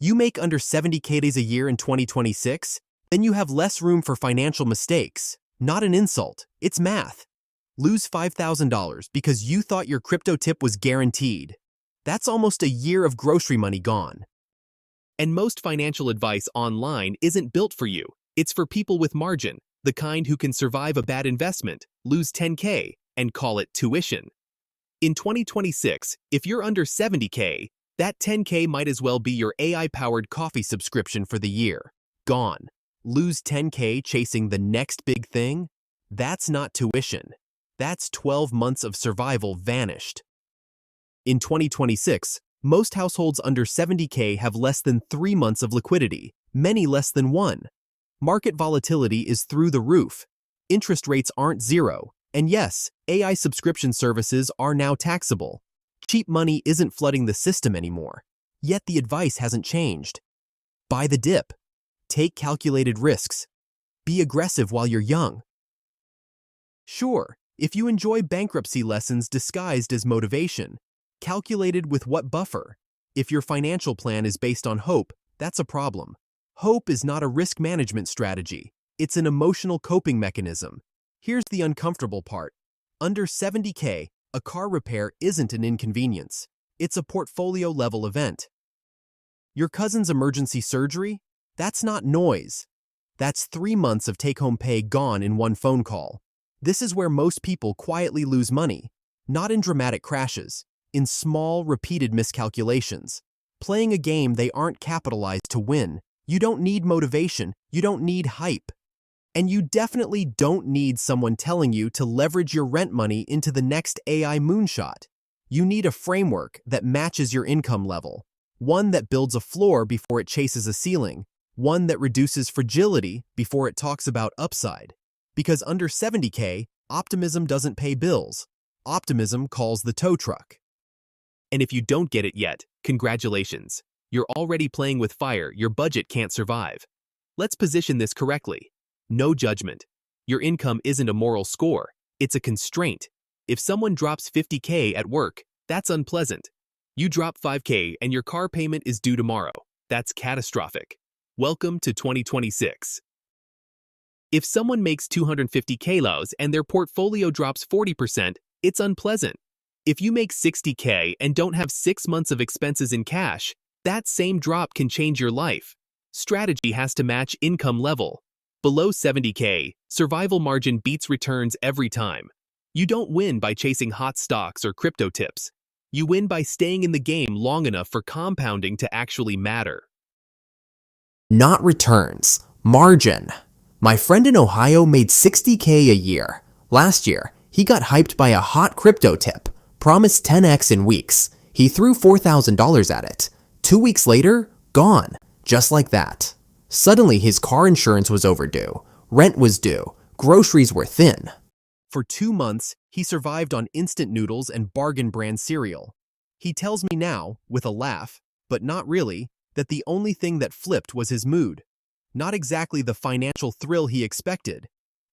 You make under 70K days a year in 2026? Then you have less room for financial mistakes. Not an insult, it's math. Lose $5,000 because you thought your crypto tip was guaranteed. That's almost a year of grocery money gone. And most financial advice online isn't built for you. It's for people with margin, the kind who can survive a bad investment, lose 10K, and call it tuition. In 2026, if you're under 70K, that 10K might as well be your AI-powered coffee subscription for the year. Gone. Lose 10K chasing the next big thing? That's not tuition. That's 12 months of survival vanished. In 2026, most households under 70K have less than 3 months of liquidity, many less than 1. Market volatility is through the roof. Interest rates aren't zero. And yes, AI subscription services are now taxable. Cheap money isn't flooding the system anymore. Yet the advice hasn't changed. Buy the dip. Take calculated risks. Be aggressive while you're young. Sure, if you enjoy bankruptcy lessons disguised as motivation, calculated with what buffer? If your financial plan is based on hope, that's a problem. Hope is not a risk management strategy. It's an emotional coping mechanism. Here's the uncomfortable part. Under 70K, a car repair isn't an inconvenience. It's a portfolio-level event. Your cousin's emergency surgery? That's not noise. That's 3 months of take-home pay gone in one phone call. This is where most people quietly lose money, not in dramatic crashes, in small, repeated miscalculations. Playing a game they aren't capitalized to win. You don't need motivation, you don't need hype. And you definitely don't need someone telling you to leverage your rent money into the next AI moonshot. You need a framework that matches your income level, one that builds a floor before it chases a ceiling, one that reduces fragility before it talks about upside. Because under 70K, optimism doesn't pay bills. Optimism calls the tow truck. And if you don't get it yet, congratulations. You're already playing with fire your budget can't survive. Let's position this correctly. No judgment. Your income isn't a moral score. It's a constraint. If someone drops 50K at work, that's unpleasant. You drop 5K and your car payment is due tomorrow. That's catastrophic. Welcome to 2026. If someone makes 250K lows and their portfolio drops 40%, it's unpleasant. If you make 60K and don't have 6 months of expenses in cash, that same drop can change your life. Strategy has to match income level. Below 70K, survival margin beats returns every time. You don't win by chasing hot stocks or crypto tips. You win by staying in the game long enough for compounding to actually matter. Not returns, margin. My friend in Ohio made 60K a year. Last year, he got hyped by a hot crypto tip, promised 10x in weeks. He threw $4,000 at it. 2 weeks later, gone, just like that. Suddenly, his car insurance was overdue, rent was due, groceries were thin. For 2 months, he survived on instant noodles and bargain brand cereal. He tells me now, with a laugh, but not really, that the only thing that flipped was his mood. Not exactly the financial thrill he expected.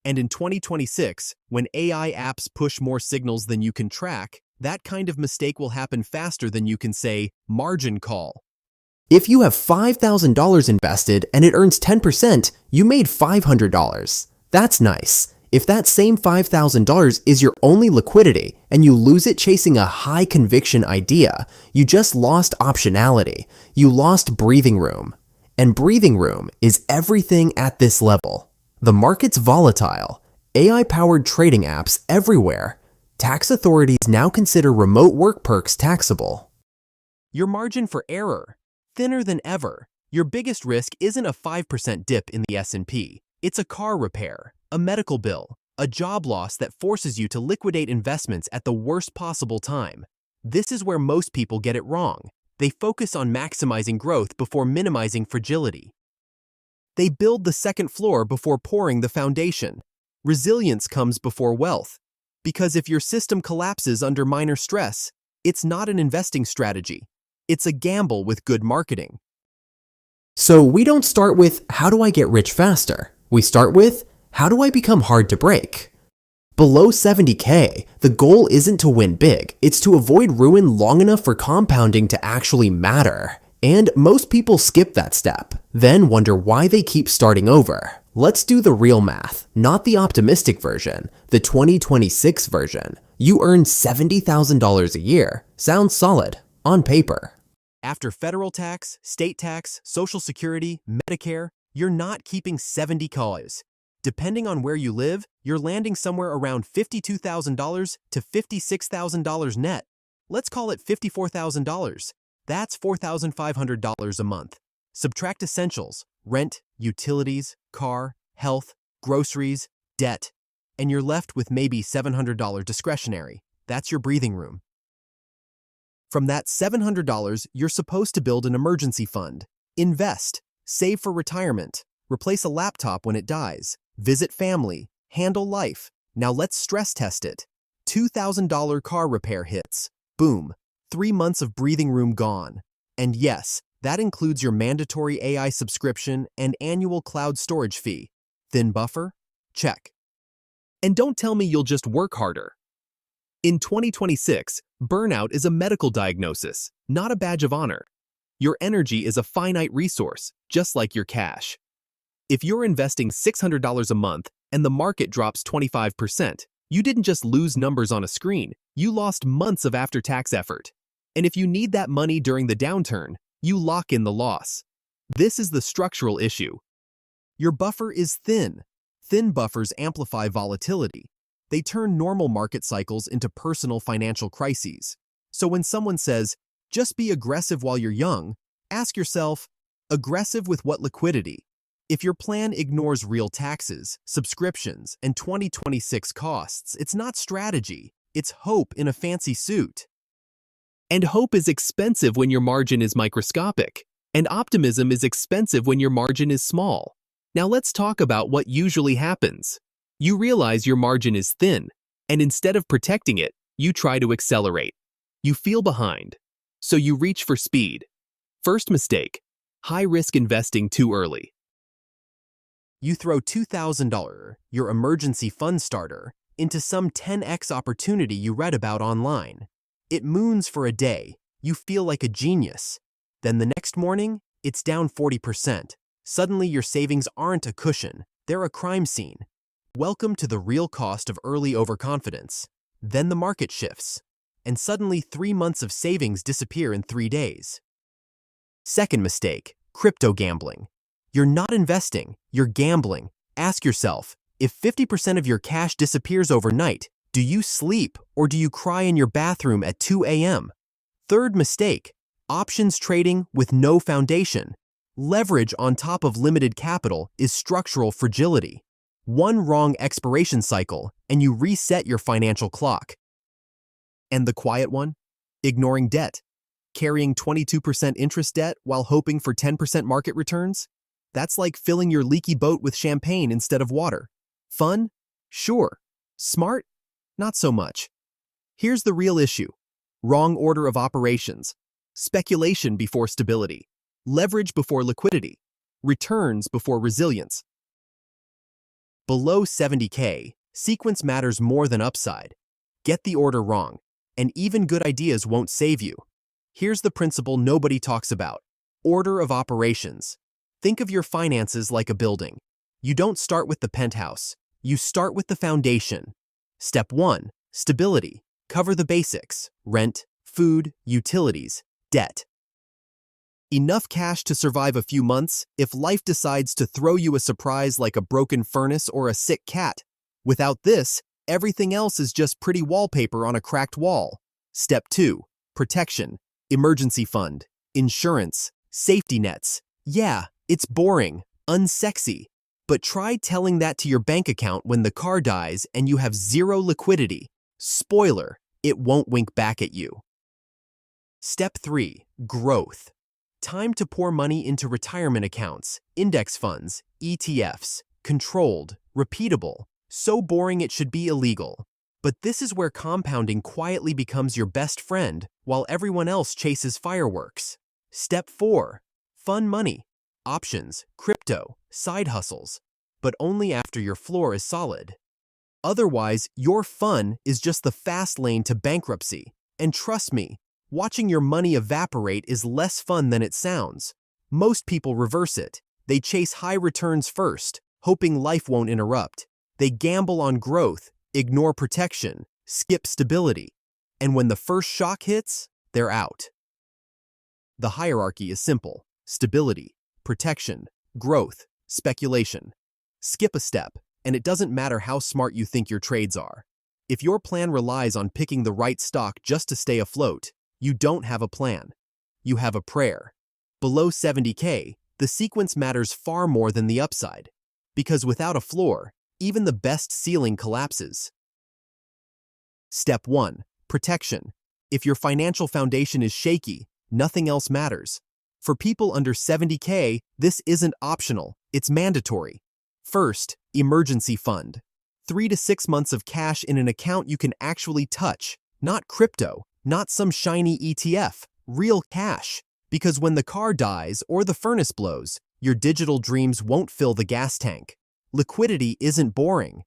And in 2026, when AI apps push more signals than you can track, that kind of mistake will happen faster than you can say, margin call. If you have $5,000 invested and it earns 10%, you made $500. That's nice. If that same $5,000 is your only liquidity and you lose it chasing a high conviction idea, you just lost optionality. You lost breathing room. And breathing room is everything at this level. The market's volatile. AI-powered trading apps everywhere. Tax authorities now consider remote work perks taxable. Your margin for error. Thinner than ever. Your biggest risk isn't a 5% dip in the S&P. It's a car repair, a medical bill, a job loss that forces you to liquidate investments at the worst possible time. This is where most people get it wrong. They focus on maximizing growth before minimizing fragility. They build the second floor before pouring the foundation. Resilience comes before wealth. Because if your system collapses under minor stress, it's not an investing strategy. It's a gamble with good marketing. So we don't start with, how do I get rich faster? We start with, how do I become hard to break? Below 70K, the goal isn't to win big, it's to avoid ruin long enough for compounding to actually matter. And most people skip that step, then wonder why they keep starting over. Let's do the real math, not the optimistic version, the 2026 version. You earn $70,000 a year. Sounds solid, on paper. After federal tax, state tax, Social Security, Medicare, you're not keeping 70Ks. Depending on where you live, you're landing somewhere around $52,000 to $56,000 net. Let's call it $54,000. That's $4,500 a month. Subtract essentials, rent, utilities, car, health, groceries, debt, and you're left with maybe $700 discretionary. That's your breathing room. From that $700, you're supposed to build an emergency fund, invest, save for retirement, replace a laptop when it dies, visit family, handle life. Now let's stress test it. $2,000 car repair hits. Boom. 3 months of breathing room gone. And yes, that includes your mandatory AI subscription and annual cloud storage fee. Thin buffer? Check. And don't tell me you'll just work harder. In 2026, burnout is a medical diagnosis, not a badge of honor. Your energy is a finite resource, just like your cash. If you're investing $600 a month and the market drops 25%, you didn't just lose numbers on a screen, you lost months of after-tax effort. And if you need that money during the downturn, you lock in the loss. This is the structural issue. Your buffer is thin. Thin buffers amplify volatility. They turn normal market cycles into personal financial crises. So when someone says, just be aggressive while you're young, ask yourself, aggressive with what liquidity? If your plan ignores real taxes, subscriptions, and 2026 costs, it's not strategy, it's hope in a fancy suit. And hope is expensive when your margin is microscopic, and optimism is expensive when your margin is small. Now let's talk about what usually happens. You realize your margin is thin, and instead of protecting it, you try to accelerate. You feel behind, so you reach for speed. First mistake, high-risk investing too early. You throw $2,000, your emergency fund starter, into some 10x opportunity you read about online. It moons for a day, you feel like a genius. Then the next morning, it's down 40%. Suddenly your savings aren't a cushion, they're a crime scene. Welcome to the real cost of early overconfidence. Then the market shifts, and suddenly 3 months of savings disappear in 3 days. Second mistake, crypto gambling. You're not investing, you're gambling. Ask yourself, if 50% of your cash disappears overnight, do you sleep or do you cry in your bathroom at 2 a.m.? Third mistake, options trading with no foundation. Leverage on top of limited capital is structural fragility. One wrong expiration cycle and you reset your financial clock. And the quiet one? Ignoring debt. Carrying 22% interest debt while hoping for 10% market returns? That's like filling your leaky boat with champagne instead of water. Fun? Sure. Smart? Not so much. Here's the real issue. Wrong order of operations. Speculation before stability. Leverage before liquidity. Returns before resilience. Below 70K, sequence matters more than upside. Get the order wrong, and even good ideas won't save you. Here's the principle nobody talks about. Order of operations. Think of your finances like a building. You don't start with the penthouse. You start with the foundation. Step 1. Stability. Cover the basics. Rent, food, utilities, debt. Enough cash to survive a few months if life decides to throw you a surprise like a broken furnace or a sick cat. Without this, everything else is just pretty wallpaper on a cracked wall. Step 2. Protection. Emergency fund. Insurance. Safety nets. Yeah, it's boring, unsexy. But try telling that to your bank account when the car dies and you have zero liquidity. Spoiler, it won't wink back at you. Step 3. Growth. Time to pour money into retirement accounts, index funds, ETFs, controlled, repeatable, so boring it should be illegal. But this is where compounding quietly becomes your best friend while everyone else chases fireworks. Step 4. Fun money. Options, crypto, side hustles, but only after your floor is solid. Otherwise, your fun is just the fast lane to bankruptcy. And trust me, Watching your money evaporate is less fun than it sounds. Most people reverse it. They chase high returns first, hoping life won't interrupt. They gamble on growth, ignore protection, skip stability. And when the first shock hits, they're out. The hierarchy is simple: stability, protection, growth, speculation. Skip a step, and it doesn't matter how smart you think your trades are. If your plan relies on picking the right stock just to stay afloat, you don't have a plan. You have a prayer. Below 70K, the sequence matters far more than the upside. Because without a floor, even the best ceiling collapses. Step 1. Protection. If your financial foundation is shaky, nothing else matters. For people under 70K, this isn't optional, it's mandatory. First, emergency fund. 3 to 6 months of cash in an account you can actually touch, not crypto, not some shiny ETF, real cash. Because when the car dies or the furnace blows, your digital dreams won't fill the gas tank. Liquidity isn't boring.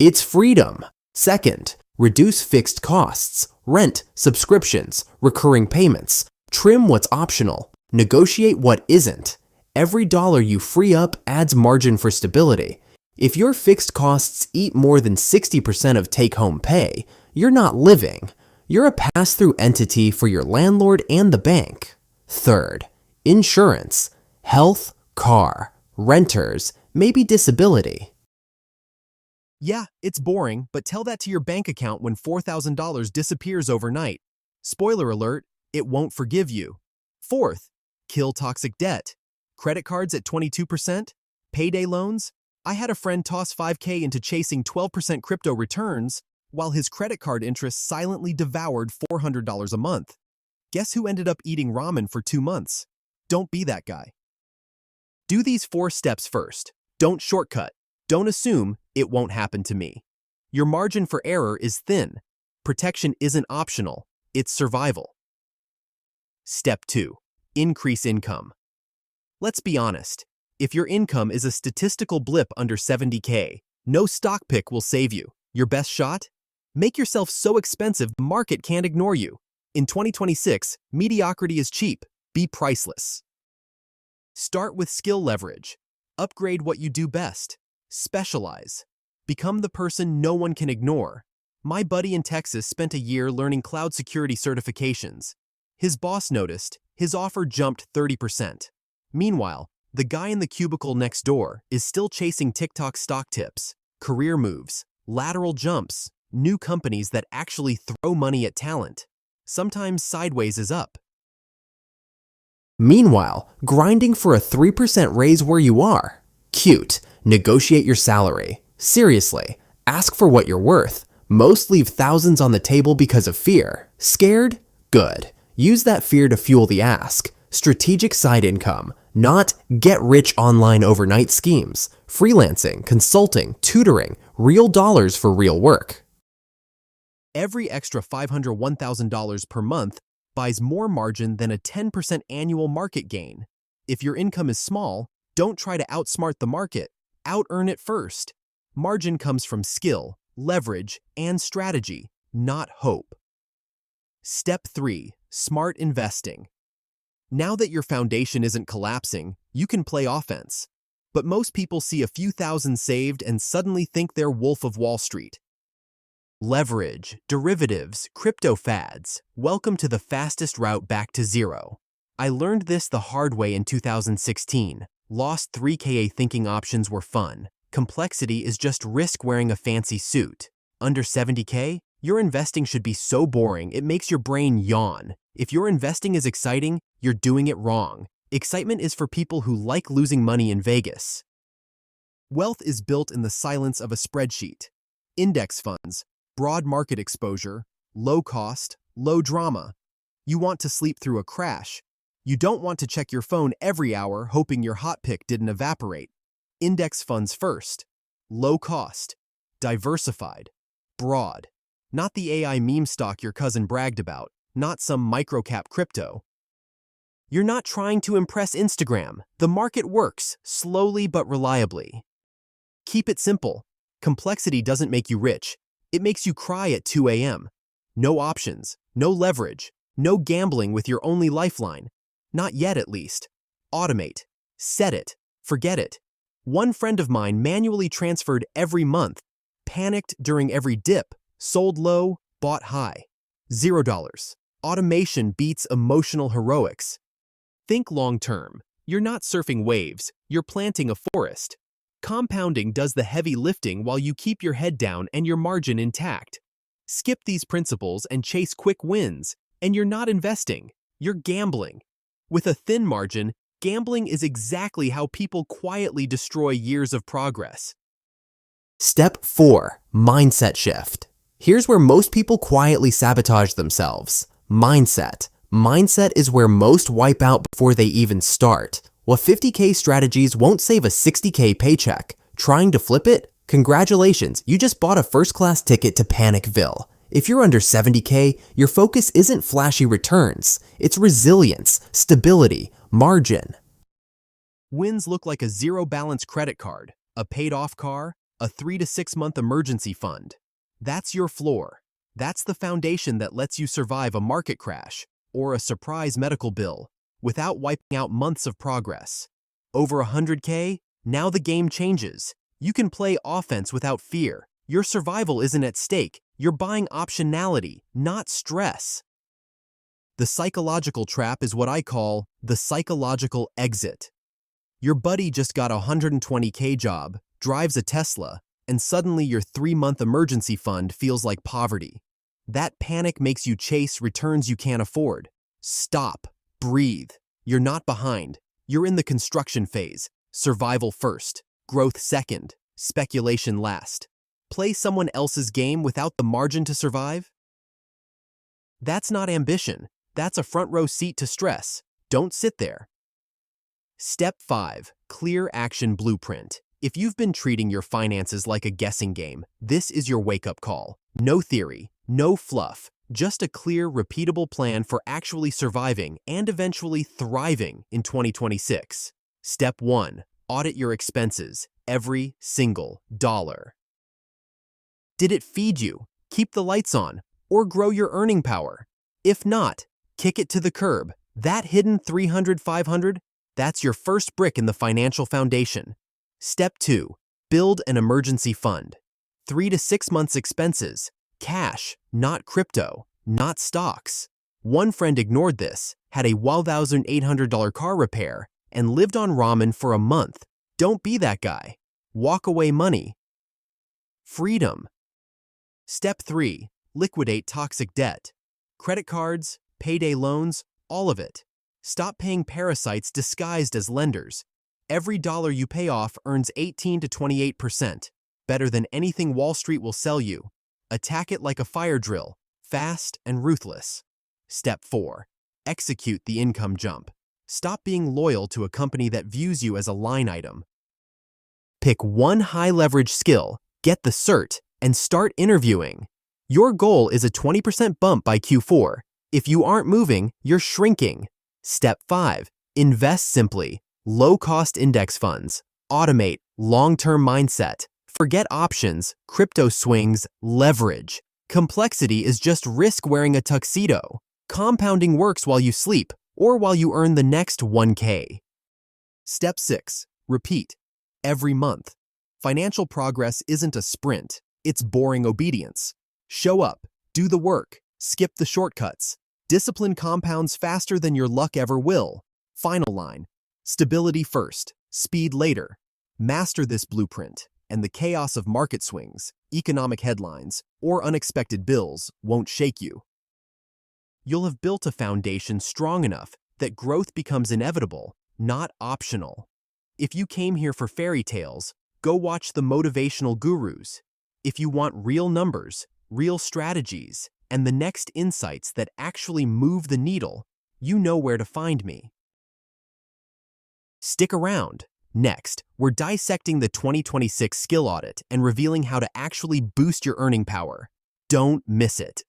It's freedom. Second, reduce fixed costs, rent, subscriptions, recurring payments. Trim what's optional, negotiate what isn't. Every dollar you free up adds margin for stability. If your fixed costs eat more than 60% of take-home pay, you're not living. You're a pass-through entity for your landlord and the bank. Third, insurance, health, car, renters, maybe disability. Yeah, it's boring, but tell that to your bank account when $4,000 disappears overnight. Spoiler alert, it won't forgive you. Fourth, kill toxic debt. Credit cards at 22%? Payday loans? I had a friend toss 5K into chasing 12% crypto returns, while his credit card interest silently devoured $400 a month. Guess who ended up eating ramen for 2 months? Don't be that guy. Do these 4 steps first. Don't shortcut. Don't assume it won't happen to me. Your margin for error is thin. Protection isn't optional, it's survival. Step 2. Increase income. Let's be honest. If your income is a statistical blip under 70K, no stock pick will save you. Your best shot? Make yourself so expensive the market can't ignore you. In 2026, mediocrity is cheap. Be priceless. Start with skill leverage. Upgrade what you do best. Specialize. Become the person no one can ignore. My buddy in Texas spent a year learning cloud security certifications. His boss noticed. His offer jumped 30%. Meanwhile, the guy in the cubicle next door is still chasing TikTok stock tips, career moves, lateral jumps, new companies that actually throw money at talent. Sometimes sideways is up. Meanwhile, grinding for a 3% raise where you are. Cute. Negotiate your salary. Seriously, ask for what you're worth. Most leave thousands on the table because of fear. Scared? Good. Use that fear to fuel the ask. Strategic side income, not get-rich online overnight schemes. Freelancing, consulting, tutoring, real dollars for real work. Every extra $500, $1,000 per month buys more margin than a 10% annual market gain. If your income is small, don't try to outsmart the market. Out-earn it first. Margin comes from skill, leverage, and strategy, not hope. Step 3. Smart investing. Now that your foundation isn't collapsing, you can play offense. But most people see a few thousand saved and suddenly think they're Wolf of Wall Street. Leverage, derivatives, crypto fads. Welcome to the fastest route back to zero. I learned this the hard way in 2016. Lost 3K thinking options were fun. Complexity is just risk wearing a fancy suit. Under 70K, your investing should be so boring it makes your brain yawn. If your investing is exciting, you're doing it wrong. Excitement is for people who like losing money in Vegas. Wealth is built in the silence of a spreadsheet. Index funds, broad market exposure, low cost, low drama. You want to sleep through a crash. You don't want to check your phone every hour hoping your hot pick didn't evaporate. Index funds first. Low cost. Diversified. Broad. Not the AI meme stock your cousin bragged about. Not some microcap crypto. You're not trying to impress Instagram. The market works, slowly but reliably. Keep it simple. Complexity doesn't make you rich. It makes you cry at 2 a.m. No options, no leverage, no gambling with your only lifeline. Not yet, at least. Automate. Set it. Forget it. One friend of mine manually transferred every month, panicked during every dip, sold low, bought high. $0. Automation beats emotional heroics. Think long-term. You're not surfing waves, you're planting a forest. Compounding does the heavy lifting while you keep your head down and your margin intact. Skip these principles and chase quick wins, and you're not investing, you're gambling. With a thin margin, gambling is exactly how people quietly destroy years of progress. Step 4. Mindset shift. Here's where most people quietly sabotage themselves. Mindset. Mindset is where most wipe out before they even start. What 50K strategies won't save a 60K paycheck? Trying to flip it? Congratulations, you just bought a first-class ticket to Panicville. If you're under 70K, your focus isn't flashy returns. It's resilience, stability, margin. Wins look like a zero-balance credit card, a paid-off car, a 3 to 6 month emergency fund. That's your floor. That's the foundation that lets you survive a market crash or a surprise medical bill without wiping out months of progress. Over 100K? Now the game changes. You can play offense without fear. Your survival isn't at stake. You're buying optionality, not stress. The psychological trap is what I call the psychological exit. Your buddy just got a 120K job, drives a Tesla, and suddenly your 3-month emergency fund feels like poverty. That panic makes you chase returns you can't afford. Stop. Breathe. You're not behind. You're in the construction phase. Survival first. Growth second. Speculation last. Play someone else's game without the margin to survive? That's not ambition. That's a front row seat to stress. Don't sit there. Step 5. Clear action blueprint. If you've been treating your finances like a guessing game, this is your wake-up call. No theory, no fluff, just a clear, repeatable plan for actually surviving and eventually thriving in 2026. Step 1. Audit your expenses, every single dollar. Did it feed you, keep the lights on, or grow your earning power? If not, kick it to the curb. That hidden 300, 500, that's your first brick in the financial foundation. Step 2. Build an emergency fund. 3 to 6 months expenses. Cash, not crypto, not stocks. One friend ignored this, had a $1,800 car repair, and lived on ramen for a month. Don't be that guy. Walk away money. Freedom. Step 3. Liquidate toxic debt. Credit cards, payday loans, all of it. Stop paying parasites disguised as lenders. Every dollar you pay off earns 18 to 28%, better than anything Wall Street will sell you. Attack it like a fire drill, fast and ruthless. Step 4. Execute the income jump. Stop being loyal to a company that views you as a line item. Pick one high-leverage skill, get the cert, and start interviewing. Your goal is a 20% bump by Q4. If you aren't moving, you're shrinking. Step 5. Invest simply. Low-cost index funds. Automate. Long-term mindset. Forget options, crypto swings, leverage. Complexity is just risk wearing a tuxedo. Compounding works while you sleep or while you earn the next 1K. Step 6. Repeat. Every month. Financial progress isn't a sprint. It's boring obedience. Show up. Do the work. Skip the shortcuts. Discipline compounds faster than your luck ever will. Final line. Stability first, speed later. Master this blueprint, and the chaos of market swings, economic headlines, or unexpected bills won't shake you. You'll have built a foundation strong enough that growth becomes inevitable, not optional. If you came here for fairy tales, go watch the motivational gurus. If you want real numbers, real strategies, and the next insights that actually move the needle, you know where to find me. Stick around. Next, we're dissecting the 2026 skill audit and revealing how to actually boost your earning power. Don't miss it.